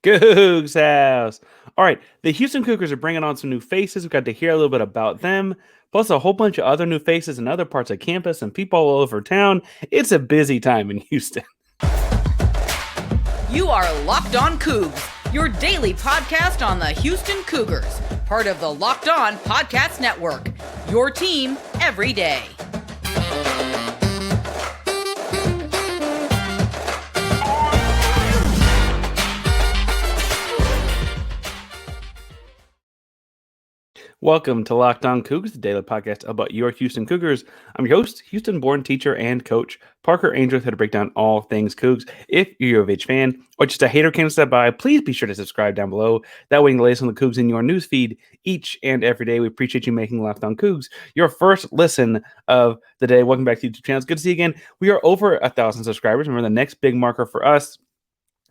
Coogs House. All right, the Houston Cougars are bringing on some new faces. We've got to hear a little bit about them, plus a whole bunch of other new faces in other parts of campus and people all over town. It's a busy time in Houston. You are Locked On Cougs, your daily podcast on the Houston Cougars, part of the Locked On Podcast Network, your team every day. Welcome to Locked On Cougs, the daily podcast about your Houston Cougars. I'm your host, Houston-born teacher and coach Parker Ainsworth, here to break down all things Cougs. If you're a U of H fan or just a hater can't stop by, please be sure to subscribe down below. That way you can latest on the Cougs in your newsfeed each and every day. We appreciate you making Locked On Cougs your first listen of the day. Welcome back to the YouTube channel. It's good to see you again. We are over 1,000 subscribers. Remember, the next big marker for us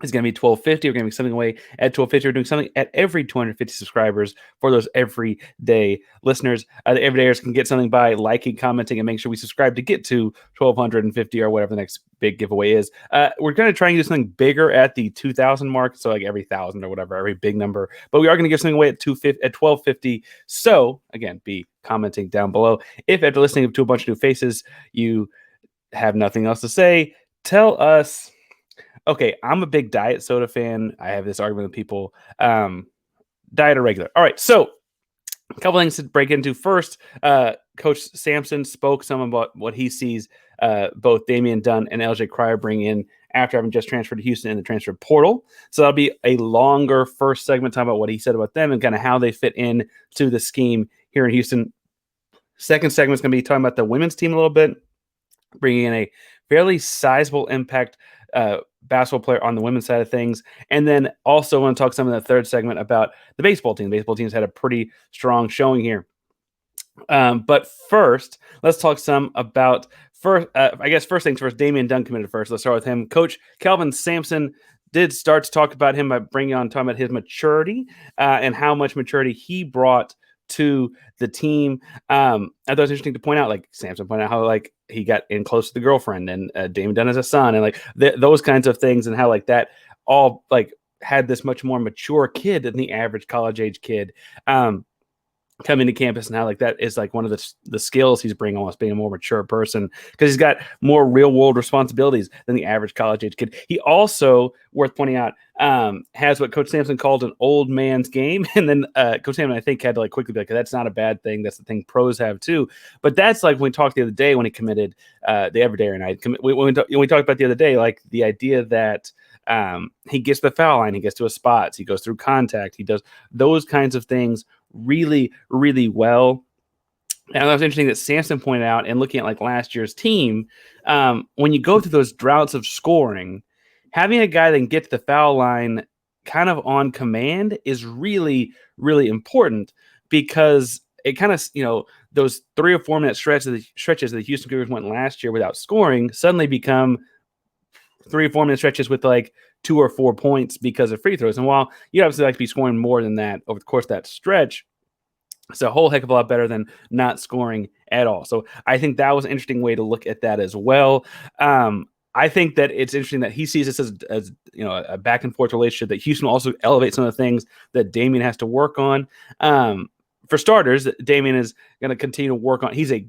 is going to be 1250. We're going to be something away at 1250. We're doing something at every 250 subscribers for those everyday listeners. The everydayers can get something by liking, commenting, and making sure we subscribe to get to 1250 or whatever the next big giveaway is. We're going to try and do something bigger at the 2000 mark, so like every 1,000 or whatever, every big number. But we are going to give something away at 1250. So again, be commenting down below. If after listening to a bunch of new faces, you have nothing else to say, tell us. Okay, I'm a big diet soda fan. I have this argument with people. Diet or regular? All right, so a couple things to break into. First, Coach Sampson spoke some about what he sees both Damian, Dunn, and LJ Cryer bring in after having just transferred to Houston in the transfer portal. So that'll be a longer first segment talking about what he said about them and kind of how they fit in to the scheme here in Houston. Second segment is going to be talking about the women's team a little bit, bringing in a fairly sizable impact basketball player on the women's side of things. And then also want to talk some in the third segment about the baseball team. The baseball team's had a pretty strong showing here. But first, let's talk some about first things first, Damian Dunn committed first. Let's start with him. Coach Kelvin Sampson did start to talk about him by talking about his maturity and how much maturity he brought to the team. I thought it was interesting to point out, like Sampson pointed out how like he got in close to the girlfriend and Damian Dunn has a son and like those kinds of things, and how like that all like had this much more mature kid than the average college age kid coming to campus, and how like that is like one of the skills he's bringing, almost being a more mature person because he's got more real world responsibilities than the average college age kid. He also, worth pointing out, has what Coach Sampson called an old man's game, and then Coach Sampson I think had to like quickly be like, that's not a bad thing, that's the thing pros have too. But that's like when we talked the other day when he committed the everydayer, and we talked about the other day, like the idea that he gets the foul line, he gets to his spots, he goes through contact, he does those kinds of things really, really well. And that was interesting that Sampson pointed out, and looking at like last year's team, when you go through those droughts of scoring, having a guy that can get to the foul line kind of on command is really, really important, because it kind of, those 3 or 4 minute stretches that the Houston Cougars went last year without scoring suddenly become 3 or 4 minute stretches with like 2 or 4 points because of free throws. And while you obviously like to be scoring more than that over the course of that stretch, it's a whole heck of a lot better than not scoring at all. So I think that was an interesting way to look at that as well. I think that it's interesting that he sees this as a back and forth relationship, that Houston will also elevate some of the things that Damian has to work on. For starters, Damian is going to continue to work on. He's a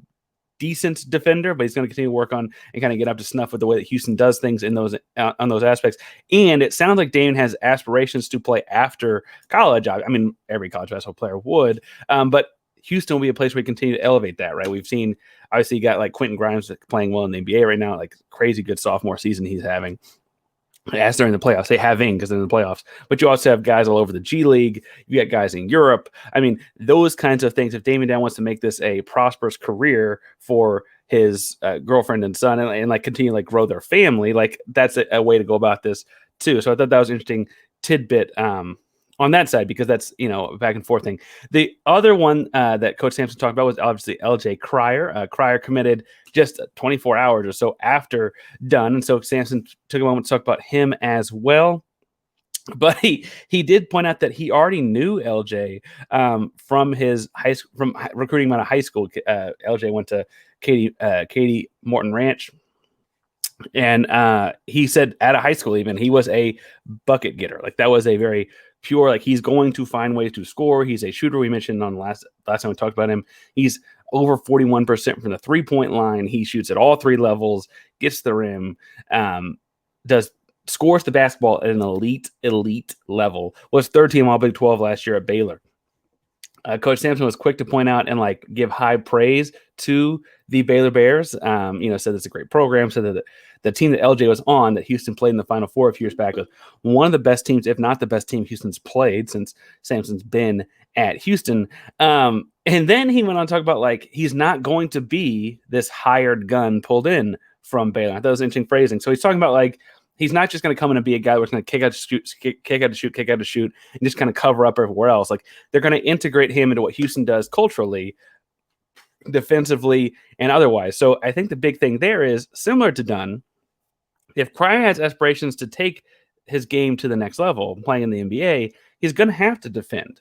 decent defender, but he's going to continue to work on and kind of get up to snuff with the way that Houston does things in those on those aspects. And it sounds like Damian has aspirations to play after college. I mean, every college basketball player would, but Houston will be a place where we continue to elevate that, right? We've seen, obviously, you got like Quentin Grimes playing well in the NBA right now, like crazy good sophomore season he's having. As during the playoffs, they having because they're in the playoffs, but you also have guys all over the G League. You got guys in Europe. I mean, those kinds of things. If Damian Dunn wants to make this a prosperous career for his girlfriend and son, and like continue to like grow their family, like that's a way to go about this too. So I thought that was an interesting tidbit on that side, because that's, a back and forth thing. The other one that Coach Sampson talked about was obviously LJ Cryer. Cryer committed just 24 hours or so after Dunn, and so Sampson took a moment to talk about him as well. But he did point out that he already knew LJ from his from recruiting him out of high school. LJ went to Katie Morton Ranch And he said at a high school, even he was a bucket getter. Like that was a very pure, like he's going to find ways to score. He's a shooter. We mentioned on last time we talked about him. He's over 41% from the 3-point line. He shoots at all three levels, gets the rim, scores the basketball at an elite level. Was third team All Big 12 last year at Baylor. Coach Sampson was quick to point out and like give high praise to the Baylor Bears. Said it's a great program. Said that the team that LJ was on, that Houston played in the Final Four a few years back, was one of the best teams, if not the best team Houston's played since Sampson's been at Houston. And then he went on to talk about like he's not going to be this hired gun pulled in from Baylor. I thought that was interesting phrasing. So he's talking about like he's not just going to come in and be a guy who's going to kick out to shoot, and just kind of cover up everywhere else. Like they're going to integrate him into what Houston does culturally, defensively, and otherwise. So I think the big thing there is similar to Dunn. If Cryer has aspirations to take his game to the next level, playing in the NBA, he's going to have to defend.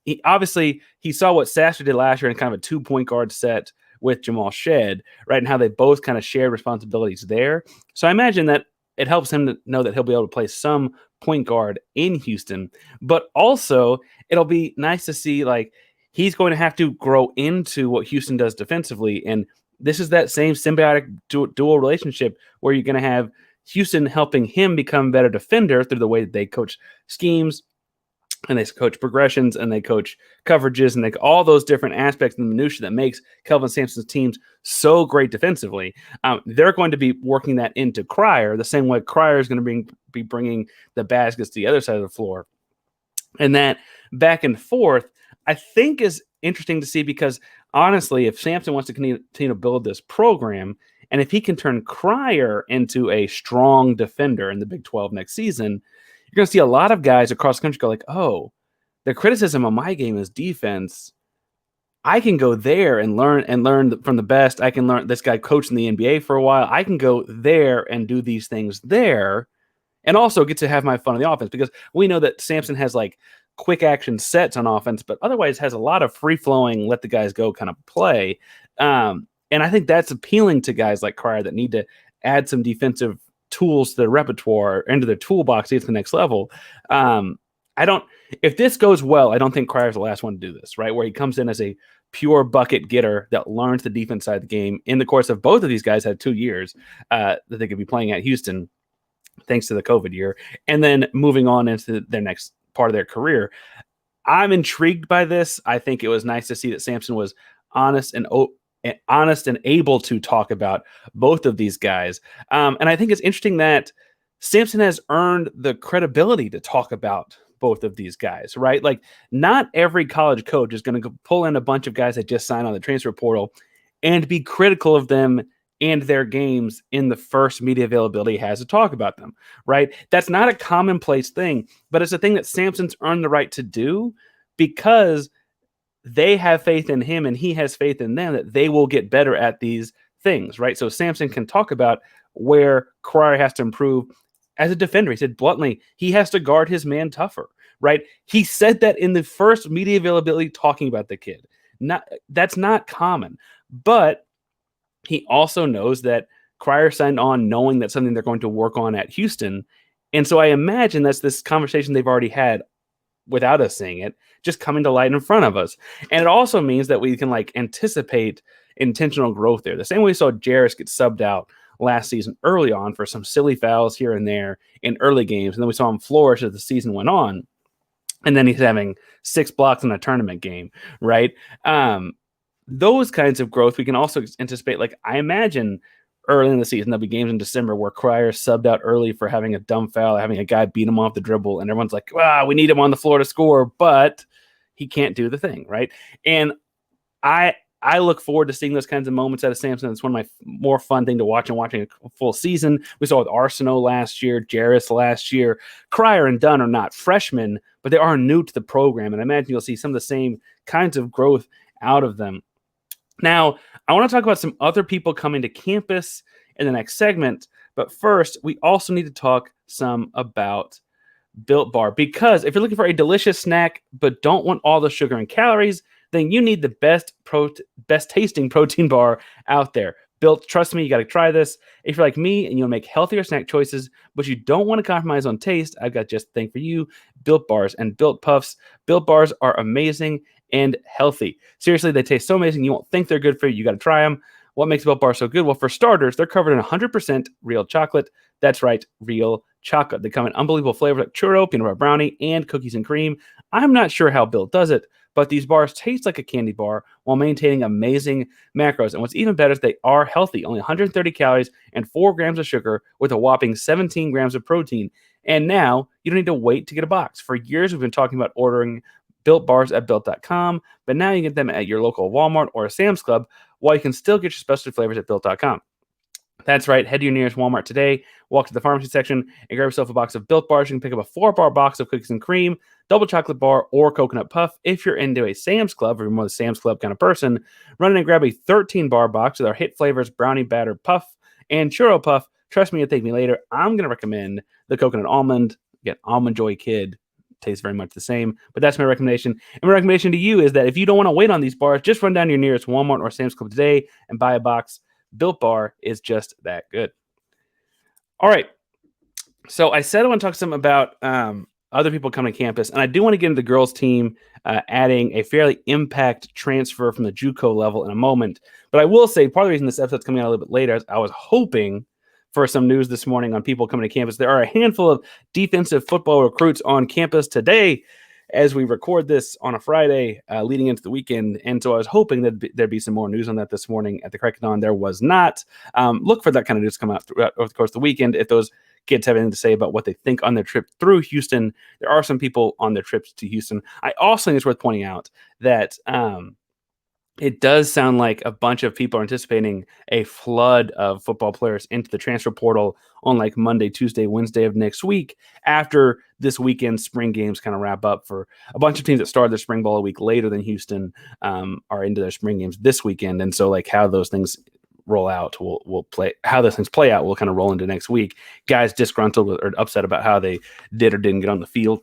He saw what Sasser did last year in kind of a 2-point guard set with Jamal Shedd, right, and how they both kind of shared responsibilities there. So I imagine that it helps him to know that he'll be able to play some point guard in Houston, but also it'll be nice to see like he's going to have to grow into what Houston does defensively. And this is that same symbiotic dual relationship where you're going to have Houston helping him become a better defender through the way that they coach schemes and they coach progressions and they coach coverages and they all those different aspects and minutiae that makes Kelvin Sampson's teams so great defensively. They're going to be working that into Cryer the same way Cryer is going to be bringing the baskets to the other side of the floor. And that back and forth, I think is interesting to see because honestly, if Sampson wants to continue to build this program, and if he can turn Cryer into a strong defender in the Big 12 next season, you're going to see a lot of guys across the country go like, oh, the criticism of my game is defense. I can go there and learn from the best. I can learn this guy coached in the NBA for a while. I can go there and do these things there and also get to have my fun on the offense because we know that Sampson has like quick action sets on offense, but otherwise has a lot of free flowing, let the guys go kind of play. And I think that's appealing to guys like Cryer that need to add some defensive tools to their repertoire into their toolbox to get to the next level. If this goes well, I don't think Cryer's the last one to do this, right? Where he comes in as a pure bucket getter that learns the defense side of the game in the course of both of these guys had 2 years that they could be playing at Houston thanks to the COVID year. And then moving on into their next part of their career. I'm intrigued by this. I think it was nice to see that Sampson was honest and able to talk about both of these guys. And I think it's interesting that Sampson has earned the credibility to talk about both of these guys, right? Like not every college coach is going to pull in a bunch of guys that just signed on the transfer portal and be critical of them and their games in the first media availability he has to talk about them, right? That's not a commonplace thing, but it's a thing that Sampson's earned the right to do because they have faith in him and he has faith in them that they will get better at these things, right? So Sampson can talk about where Cryer has to improve as a defender. He said bluntly, he has to guard his man tougher, right? He said that in the first media availability talking about the kid. That's not common, but he also knows that Cryer signed on knowing that's something they're going to work on at Houston. And so I imagine that's this conversation they've already had without us seeing it, just coming to light in front of us. And it also means that we can like anticipate intentional growth there. The same way we saw Jarris get subbed out last season early on for some silly fouls here and there in early games. And then we saw him flourish as the season went on. And then he's having 6 blocks in a tournament game, right? Those kinds of growth we can also anticipate. Like I imagine early in the season, there'll be games in December where Cryer subbed out early for having a dumb foul, having a guy beat him off the dribble, and everyone's like, we need him on the floor to score, but he can't do the thing, right? And I look forward to seeing those kinds of moments out of Sampson. It's one of my more fun thing to watch and watching a full season. We saw with Arsenault last year, Jarris last year. Cryer and Dunn are not freshmen, but they are new to the program, and I imagine you'll see some of the same kinds of growth out of them. Now, I want to talk about some other people coming to campus in the next segment, but first, we also need to talk some about Built Bar, because if you're looking for a delicious snack but don't want all the sugar and calories, then you need the best tasting protein bar out there. Built, trust me, you got to try this. If you're like me and you'll make healthier snack choices, but you don't want to compromise on taste, I've got just the thing for you, Built Bars and Built Puffs. Built Bars are amazing and healthy. Seriously, they taste so amazing, you won't think they're good for you. You got to try them. What makes Built Bars so good? Well, for starters, they're covered in 100% real chocolate. That's right, real chocolate. They come in unbelievable flavors like churro, peanut butter brownie, and cookies and cream. I'm not sure how Built does it, but these bars taste like a candy bar while maintaining amazing macros. And what's even better is they are healthy, only 130 calories and 4 grams of sugar with a whopping 17 grams of protein. And now you don't need to wait to get a box. For years, we've been talking about ordering Built Bars at Built.com, but now you get them at your local Walmart or a Sam's Club, while you can still get your specialty flavors at Built.com. That's right. Head to your nearest Walmart today, walk to the pharmacy section, and grab yourself a box of Built Bars. You can pick up a 4-bar box of cookies and cream, double chocolate bar, or coconut puff. If you're into a Sam's Club, or you're more the Sam's Club kind of person, run in and grab a 13-bar box with our hit flavors, brownie batter puff and churro puff. Trust me, you'll thank me later. I'm going to recommend the coconut almond. Again, Almond Joy Kid. Tastes very much the same, but that's my recommendation. And my recommendation to you is that if you don't want to wait on these bars, just run down to your nearest Walmart or Sam's Club today and buy a box. Built Bar is just that good. All right. So I said I want to talk some about other people coming to campus, and I do want to get into the girls' team adding a fairly impact transfer from the JUCO level in a moment. But I will say part of the reason this episode's coming out a little bit later is I was hoping for some news this morning on people coming to campus. There are a handful of defensive football recruits on campus today as we record this on a Friday leading into the weekend. And so I was hoping that there'd be some more news on that this morning at the Crack of Dawn. There was not. Look for that kind of news to come out over the course of the weekend. If those kids have anything to say about what they think on their trip through Houston, there are some people on their trips to Houston. I also think it's worth pointing out that it does sound like a bunch of people are anticipating a flood of football players into the transfer portal on like Monday, Tuesday, Wednesday of next week after this weekend spring games kind of wrap up. For a bunch of teams that started their spring ball a week later than Houston are into their spring games this weekend. And so like how those things roll out will play, how those things play out will kind of roll into next week. Guys disgruntled or upset about how they did or didn't get on the field.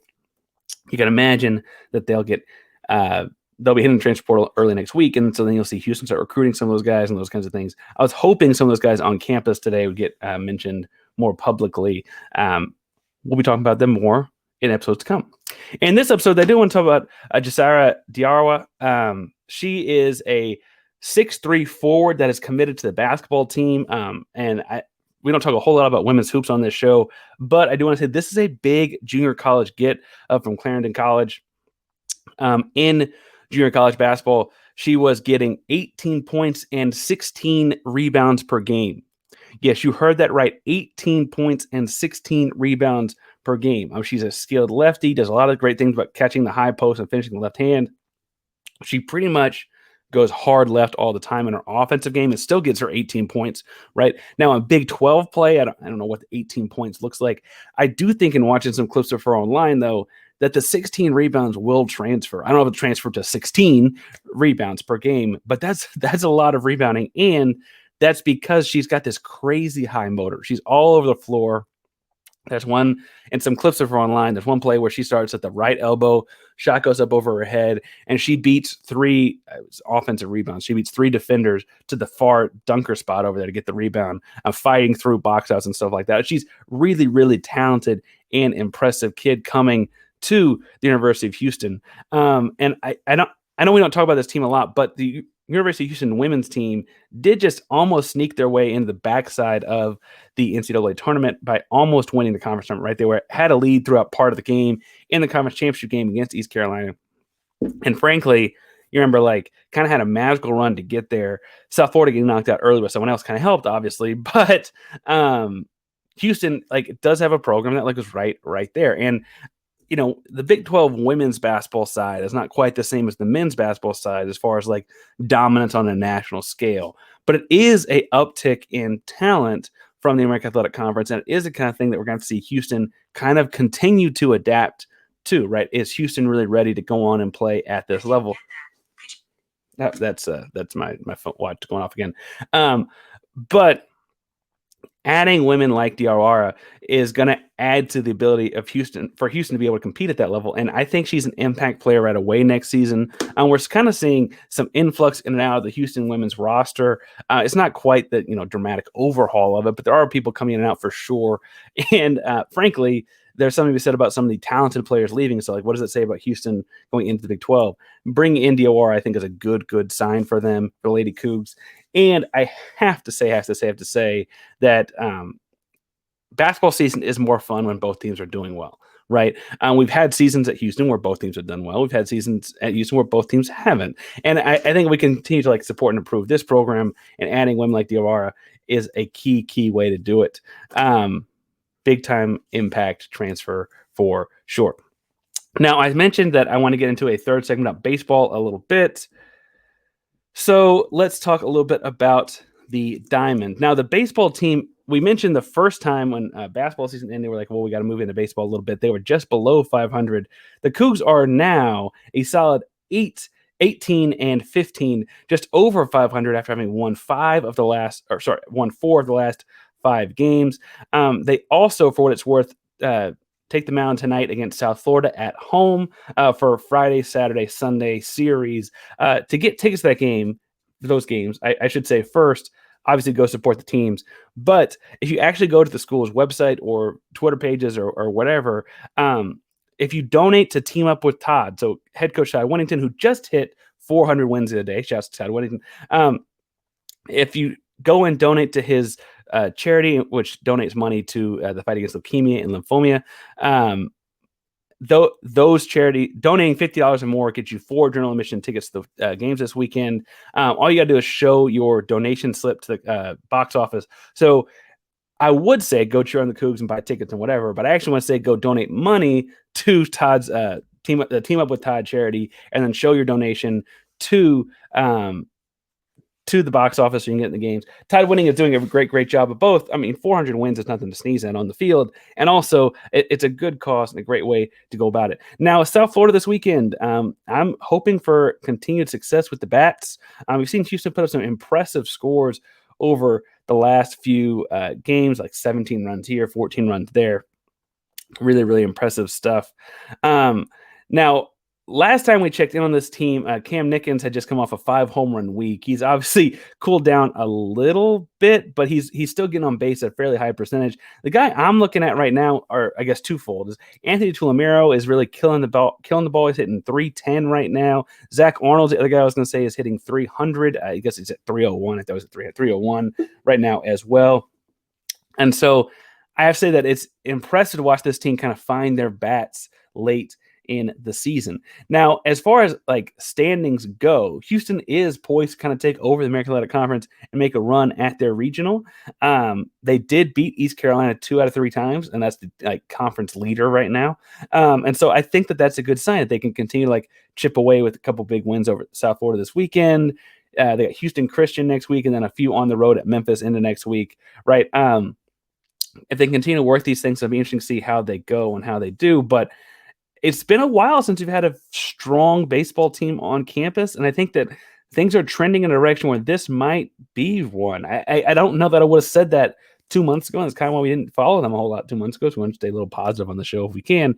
You can imagine that they'll be hitting the transfer portal early next week, and so then you'll see Houston start recruiting some of those guys and those kinds of things. I was hoping some of those guys on campus today would get mentioned more publicly. We'll be talking about them more in episodes to come. In this episode, I do want to talk about Djessira Diawara. She is a 6'3" forward that is committed to the basketball team, and we don't talk a whole lot about women's hoops on this show, but I do want to say this is a big junior college get from Clarendon College. In junior college basketball, she was getting 18 points and 16 rebounds per game. Yes, you heard that right. 18 points and 16 rebounds per game. She's a skilled lefty, does a lot of great things about catching the high post and finishing the left hand. She pretty much goes hard left all the time in her offensive game and still gets her 18 points, right? Now, in Big 12 play, I don't know what the 18 points looks like. I do think in watching some clips of her online, though, that the 16 rebounds will transfer. I don't know if it'll transfer to 16 rebounds per game, but that's a lot of rebounding, and that's because she's got this crazy high motor. She's all over the floor. There's one, and some clips of her online, there's one play where she starts at the right elbow, shot goes up over her head, and she beats 3 offensive rebounds. She beats 3 defenders to the far dunker spot over there to get the rebound, fighting through box outs and stuff like that. She's really, really talented and impressive kid coming to the University of Houston. And I know we don't talk about this team a lot, but the University of Houston women's team did just almost sneak their way into the backside of the NCAA tournament by almost winning the conference tournament, right? They had a lead throughout part of the game in the conference championship game against East Carolina. And frankly, you remember, like, kind of had a magical run to get there. South Florida getting knocked out early by someone else kind of helped, obviously, but Houston, like, does have a program that, like, was right there. And you know, the Big 12 women's basketball side is not quite the same as the men's basketball side as far as like dominance on a national scale, but it is a uptick in talent from the American Athletic Conference, and it is the kind of thing that we're going to see Houston kind of continue to adapt to, right? Is Houston really ready to go on and play at this level? That's my phone watch going off again. But adding women like Diawara is going to add to the ability of Houston to be able to compete at that level. And I think she's an impact player right away next season. We're kind of seeing some influx in and out of the Houston women's roster. It's not quite the dramatic overhaul of it, but there are people coming in and out for sure. And frankly, there's something to be said about some of the talented players leaving. So, like, what does it say about Houston going into the Big 12? Bringing in Diawara, I think, is a good sign for them, for Lady Cougs. And I have to say that basketball season is more fun when both teams are doing well, right? We've had seasons at Houston where both teams have done well. We've had seasons at Houston where both teams haven't. And I think we continue to support and improve this program, and adding women like Diawara is a key way to do it. Big time impact transfer for sure. Now, I mentioned that I want to get into a third segment about baseball a little bit. So let's talk a little bit about the Diamond. Now, the baseball team, we mentioned the first time when basketball season ended, they were like, well, we got to move into baseball a little bit. They were just below 500. The Cougs are now a solid 18-15, just over 500 after having won four of the last 5 games. They also, for what it's worth, take the mound tonight against South Florida at home for Friday, Saturday, Sunday series. To get tickets to those games, I should say first, obviously go support the teams. But if you actually go to the school's website or Twitter pages or whatever, if you donate to Team Up with Todd, so head coach Todd Winnington, who just hit 400 wins in a day, shouts to Todd Winnington. If you go and donate to his charity, which donates money to the fight against leukemia and lymphoma. Those charity donating $50 or more gets you 4 general admission tickets to the games this weekend. All you got to do is show your donation slip to the box office. So I would say go cheer on the Cougs and buy tickets and whatever, but I actually want to say go donate money to Todd's Team Up with Todd charity, and then show your donation to the box office so you can get in the games. Todd Winning is doing a great job of both. I mean, 400 wins is nothing to sneeze at on the field. And also, it's a good cause and a great way to go about it. Now, South Florida this weekend, I'm hoping for continued success with the Bats. We've seen Houston put up some impressive scores over the last few games, like 17 runs here, 14 runs there. Really impressive stuff. Now, last time we checked in on this team, Cam Nickens had just come off a 5 home run week. He's obviously cooled down a little bit, but he's still getting on base at a fairly high percentage. The guy I'm looking at right now are, I guess, twofold. Is Anthony Tulamiro is really killing the ball. He's hitting 310 right now. Zach Arnold, the other guy I was going to say, is hitting 300. I guess he's at 301. I thought it was at 301 right now as well. And so I have to say that it's impressive to watch this team kind of find their bats late in the season. Now, as far as standings go, Houston is poised to kind of take over the American Athletic Conference and make a run at their regional. They did beat East Carolina 2 out of 3 times, and that's the conference leader right now. And so I think that that's a good sign that they can continue to chip away with a couple big wins over South Florida this weekend. They got Houston Christian next week, and then a few on the road at Memphis into next week, right? If they continue to work these things, it'll be interesting to see how they go and how they do. But it's been a while since we've had a strong baseball team on campus, and I think that things are trending in a direction where this might be one. I don't know that I would have said that 2 months ago, and that's kind of why we didn't follow them a whole lot 2 months ago, so we want to stay a little positive on the show if we can.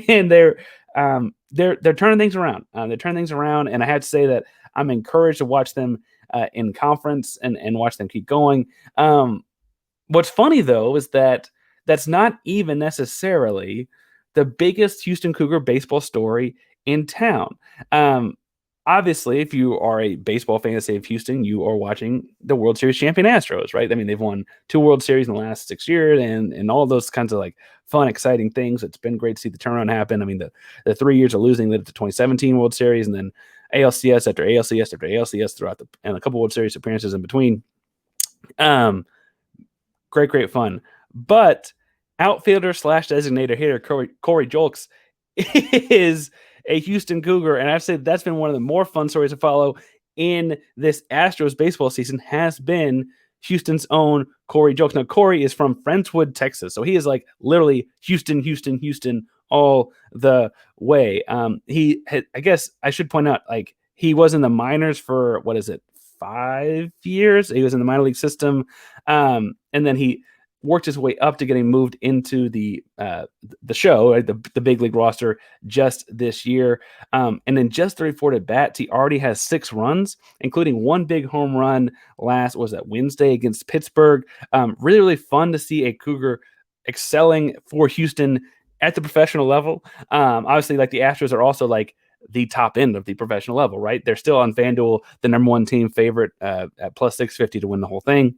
And they're turning things around. They're turning things around, and I had to say that I'm encouraged to watch them in conference and watch them keep going. What's funny, though, is that that's not even necessarily the biggest Houston Cougar baseball story in town. Obviously, if you are a baseball fan of the state of Houston, you are watching the World Series champion Astros, right? I mean, they've won 2 World Series in the last 6 years and all those kinds of fun, exciting things. It's been great to see the turnaround happen. I mean, the 3 years of losing led to the 2017 World Series, and then ALCS after ALCS after ALCS throughout and a couple World Series appearances in between. Great fun. But outfielder / designator hitter Corey Julks is a Houston Cougar, and I've said that's been one of the more fun stories to follow in this Astros baseball season has been Houston's own Corey Julks. Now, Corey is from Friendswood, Texas, so he is literally Houston all the way. I guess I should point out, he was in the minors for 5 years. He was in the minor league system, and then he worked his way up to getting moved into the show, right? the big league roster just this year. And in just 34 at bats, he already has 6 runs, including 1 big home run Wednesday against Pittsburgh. Really, really fun to see a Cougar excelling for Houston at the professional level. Obviously, like the Astros are also like the top end of the professional level, right? They're still on FanDuel, the number 1 team favorite at plus 650 to win the whole thing.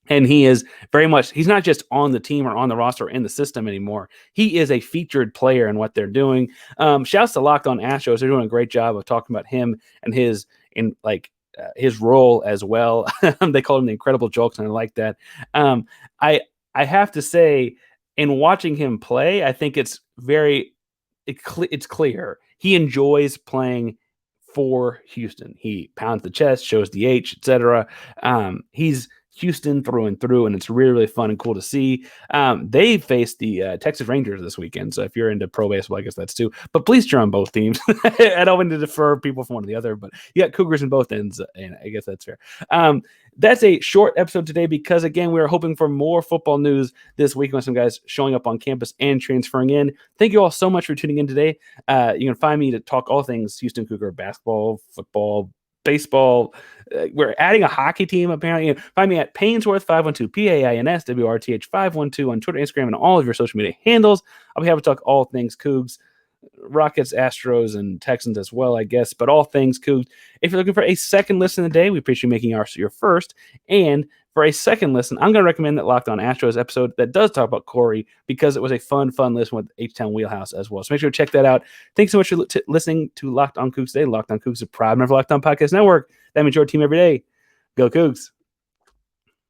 And he is very much, he's not just on the team or on the roster or in the system anymore. He is a featured player in what they're doing. Shouts to Locked On Astros. They're doing a great job of talking about him and his role as well. They call him the Incredible Jokes, and I like that. I have to say, in watching him play, I think it's clear he enjoys playing for Houston. He pounds the chest, shows the H, etc. He's Houston through and through, and it's really, really fun and cool to see. They face the Texas Rangers this weekend, so if you're into pro baseball, I guess that's too. But please cheer on both teams. I don't want to defer people from one to the other, but you got Cougars in both ends, and I guess that's fair. That's a short episode today because, again, we are hoping for more football news this week with some guys showing up on campus and transferring in. Thank you all so much for tuning in today. You can find me to talk all things Houston Cougar basketball, football, baseball. We're adding a hockey team, apparently. Find me at Ainsworth 512, PAINSWRTH 512 on Twitter, Instagram, and all of your social media handles. I'll be happy to talk all things Cougs, Rockets, Astros, and Texans as well, I guess, but all things Cougs. If you're looking for a second listen of the day, we appreciate you making ours your first. And for a second listen, I'm going to recommend that Locked On Astros episode that does talk about Corey, because it was a fun listen with H-Town Wheelhouse as well. So make sure to check that out. Thanks so much for listening to Locked On Cougs today. Locked On Cougs is a proud member of Locked On Podcast Network. That means your team every day. Go Cougs.